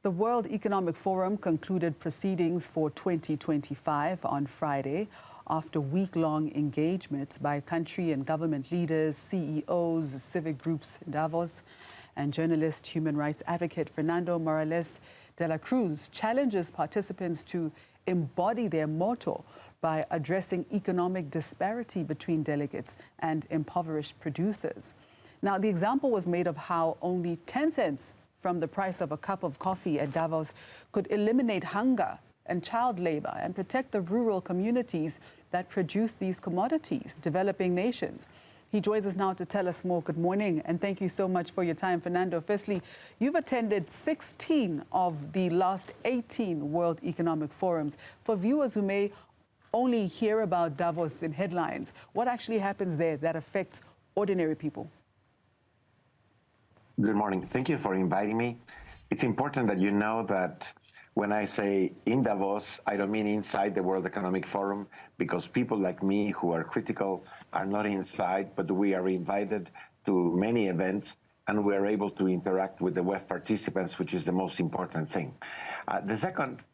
The World Economic Forum concluded proceedings for 2025 on Friday after week-long engagements by country and government leaders, CEOs, civic groups in Davos, and journalist, human rights advocate Fernando de la Cruz challenges participants to embody their motto by addressing economic disparity between delegates and impoverished producers. Now, the example was made of how only 10 cents from the price of a cup of coffee at Davos could eliminate hunger and child labor and protect the rural communities that produce these commodities, developing nations. He joins us now to tell us more. Good morning, and thank you so much for your time, Fernando. Firstly, you've attended 16 of the last 18 World Economic Forums. For viewers who may only hear about Davos in headlines, what actually happens there that affects ordinary people? Good morning. Thank you for inviting me. It's important that you know that when I say in Davos, I don't mean inside the World Economic Forum, because people like me who are critical are not inside, but we are invited to many events and we are able to interact with the WEF participants, which is the most important thing. The second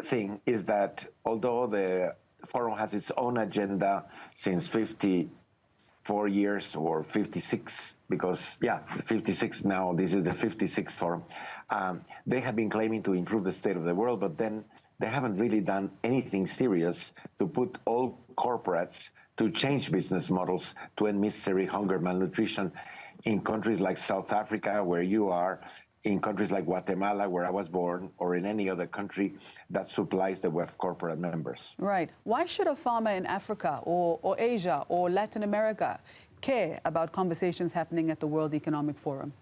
thing is that although the forum has its own agenda since 54 years or 56, because, 56 now, this is the 56th forum. They have been claiming to improve the state of the world, but then they haven't really done anything serious to put all corporates to change business models to end misery, hunger, malnutrition in countries like South Africa, where you are, in countries like Guatemala, where I was born, or in any other country that supplies the WEF corporate members. Right. Why should a farmer in Africa or Asia or Latin America care about conversations happening at the World Economic Forum?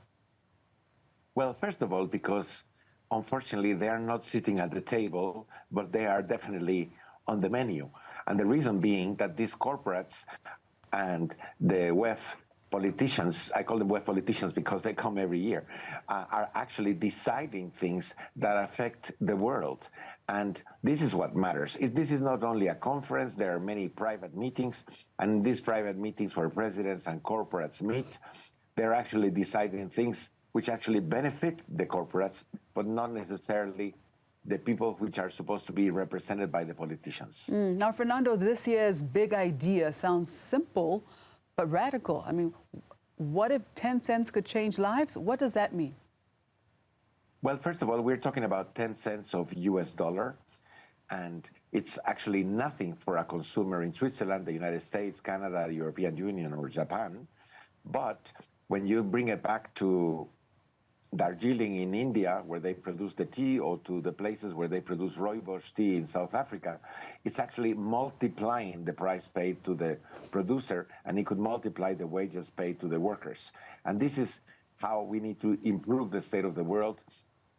Well, first of all, because unfortunately they are not sitting at the table, but they are definitely on the menu. And the reason being that these corporates and the WEF politicians, I call them WEF politicians because they come every year, are actually deciding things that affect the world. And this is what matters. This is not only a conference, there are many private meetings, and these private meetings where presidents and corporates meet, they're actually deciding things which actually benefit the corporates, but not necessarily the people which are supposed to be represented by the politicians. Now, Fernando, this year's big idea sounds simple, but radical. I mean, what if 10 cents could change lives? What does that mean? Well, first of all, we're talking about 10 cents of US dollar, and it's actually nothing for a consumer in Switzerland, the United States, Canada, the European Union, or Japan. But when you bring it back to Darjeeling in India, where they produce the tea, or to the places where they produce rooibos tea in South Africa, it's actually multiplying the price paid to the producer, and it could multiply the wages paid to the workers. And this is how we need to improve the state of the world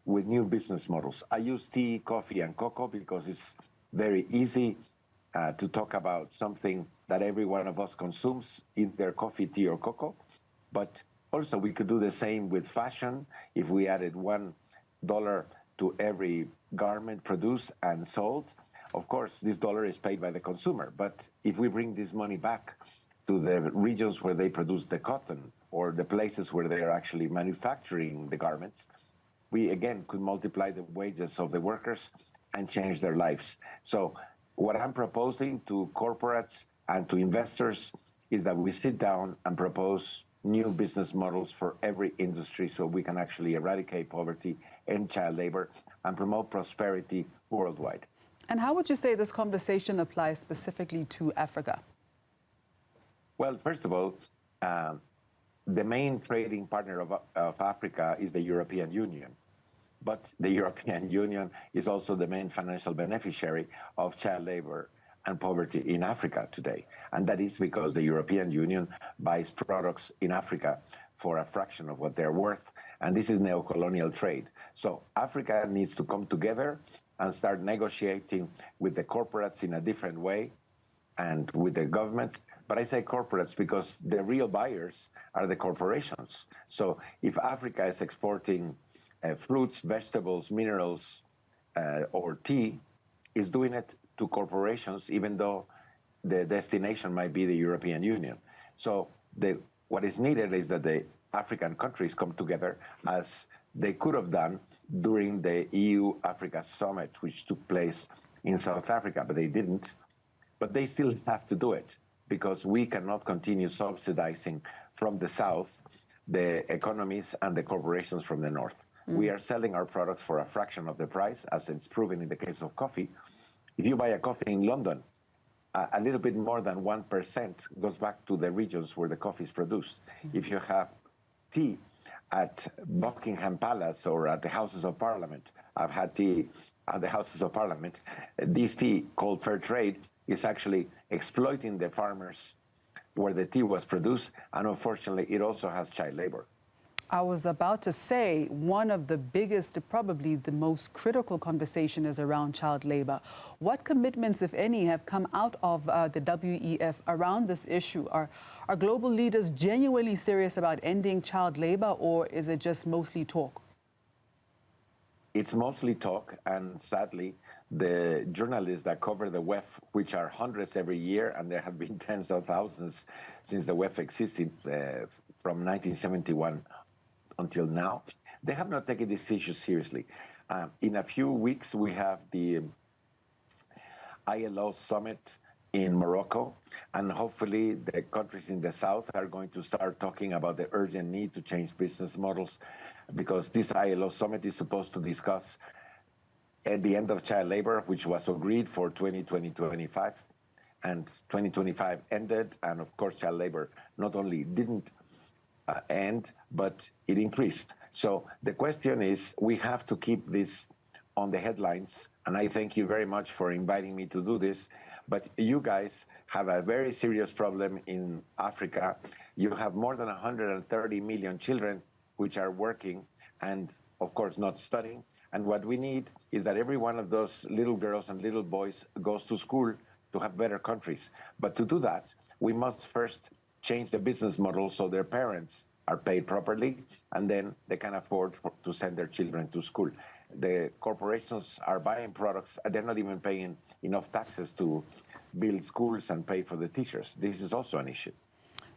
with new business models. I use tea, coffee, and cocoa because it's very easy to talk about something that every one of us consumes, either coffee, tea, or cocoa. But also, we could do the same with fashion. If we added $1 to every garment produced and sold, of course, this dollar is paid by the consumer. But if we bring this money back to the regions where they produce the cotton or the places where they are actually manufacturing the garments, we again could multiply the wages of the workers and change their lives. So what I'm proposing to corporates and to investors is that we sit down and propose new business models for every industry so we can actually eradicate poverty, end child labor, and promote prosperity worldwide. And how would you say this conversation applies specifically to Africa? Well, first of all, the main trading partner of Africa is the European Union. But the European Union is also the main financial beneficiary of child labor and poverty in Africa today. And that is because the European Union buys products in Africa for a fraction of what they're worth. And this is neocolonial trade. So Africa needs to come together and start negotiating with the corporates in a different way and with the governments. But I say corporates because the real buyers are the corporations. So if Africa is exporting fruits, vegetables, minerals, or tea, is doing it to corporations, even though the destination might be the European Union. So what is needed is that the African countries come together as they could have done during the EU-Africa summit, which took place in South Africa, but they didn't. But they still have to do it because we cannot continue subsidizing from the South the economies and the corporations from the North. We are selling our products for a fraction of the price, as it's proven in the case of coffee. If you buy a coffee in London, a little bit more than 1% goes back to the regions where the coffee is produced. If you have tea at Buckingham Palace or at the Houses of Parliament, I've had tea at the Houses of Parliament, this tea called fair trade is actually exploiting the farmers where the tea was produced, and unfortunately it also has child labor. I was about to say one of the biggest, probably the most critical conversation is around child labor. What commitments, if any, have come out of the WEF around this issue? Are global leaders genuinely serious about ending child labor, or is it just mostly talk? It's mostly talk, and sadly, the journalists that cover the WEF, which are hundreds every year, and there have been tens of thousands since the WEF existed from 1971 until now, they have not taken this issue seriously. In a few weeks, we have the ILO summit in Morocco, and hopefully the countries in the South are going to start talking about the urgent need to change business models, because this ILO summit is supposed to discuss at the end of child labor, which was agreed for 2020-25, and 2025 ended, and of course child labor not only didn't end, but it increased. So the question is, we have to keep this on the headlines, and I thank you very much for inviting me to do this, but you guys have a very serious problem in Africa. You have more than 130 million children which are working and, of course, not studying. And what we need is that every one of those little girls and little boys goes to school to have better countries. But to do that, we must first change the business model so their parents are paid properly, and then they can afford to send their children to school. The corporations are buying products, and they're not even paying enough taxes to build schools and pay for the teachers. This is also an issue.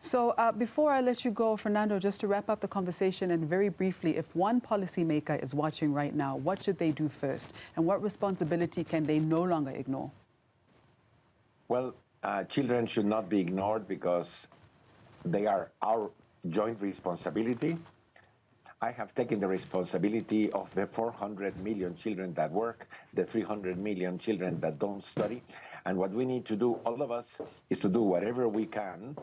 So before I let you go, Fernando, just to wrap up the conversation, and very briefly, if one policymaker is watching right now, what should they do first? And what responsibility can they no longer ignore? Well, children should not be ignored because they are our joint responsibility. I have taken the responsibility of the 400 million children that work, the 300 million children that don't study. And what we need to do, all of us, is to do whatever we can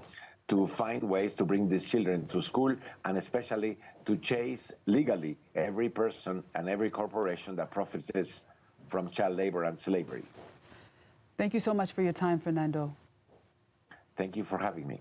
to find ways to bring these children to school, and especially to chase legally every person and every corporation that profits from child labor and slavery. Thank you so much for your time, Fernando. Thank you for having me.